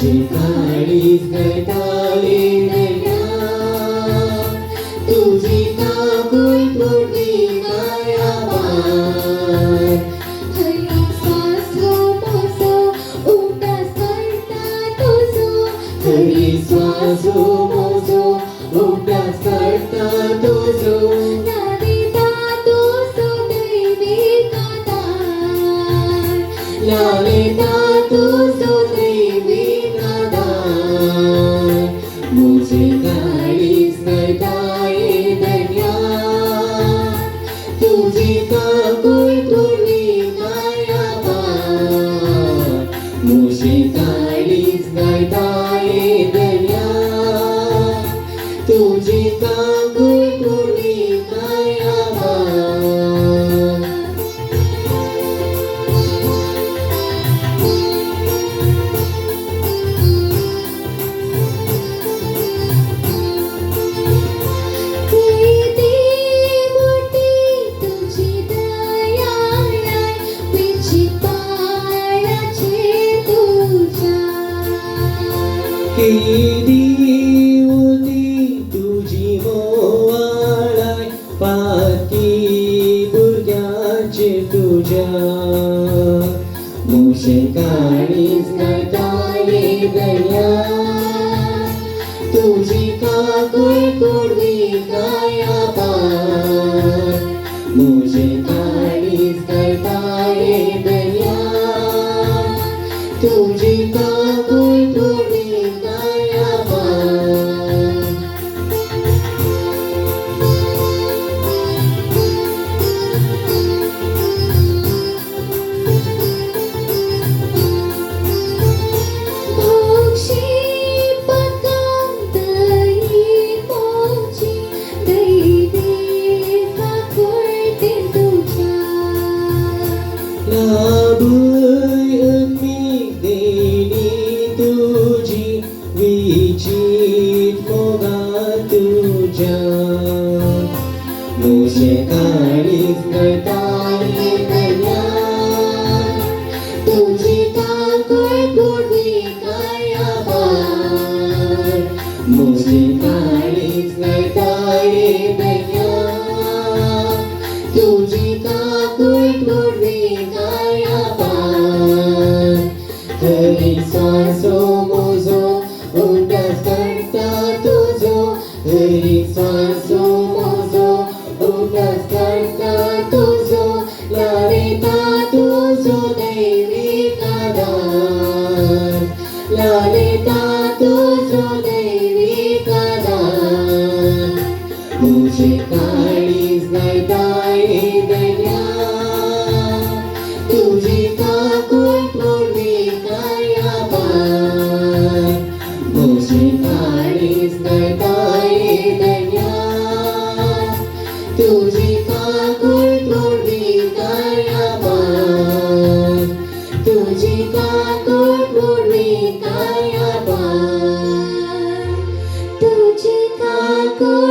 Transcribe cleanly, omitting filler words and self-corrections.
तुझी काळीच घटाले नया तुझी काकुळ तोडली मायाबार हरी स्वासो मोसो उदास करता तुझो हरी श्वासो मोजो उदास करता तुझो नादिता तुझो दैविक आधार लालिता तुझो दैविक आधार मुझे काळीच घटाले दर्या तुझी काकुळ तोडली मायाबार मुझे काळीच घटाले दर्या तुझी काकुळ तोडली मायाबार किती मोठी तुझी दया विचित्राचे तुझ्या किती होती तुझी मोवाळाय पाकी भुरग्याचे तुझ्या मुझे काळीच घटाले दया तुझी काकुळ तोडली कायाबार मुझे काळीच घटाले दया तुझी काकुळ तोडली कायाबार लाभूय मी देणी तुझी विचित मोगा तुझ्या मुझे काळीच घटाले दया तुझी काकुळ तोडली कायाबार मुझे काळीच घटाले दया तुझी काकुळ तोडली कायाबार हरी श्वासो मोजो उदास करता तुझो हरी श्वासो मोजो उदास करता तुझो लालिता तुझो दैविक आधार लालिता तुझो दैविक आधार मुझे काळीच घटाले दया तुझी काकुळ तोडली कायाबार मुझे काळीच घटाले दया तुझी काकुळ तोडली कायाबार तुझी काकुळ तोडली कायाबार तुझी काकुळ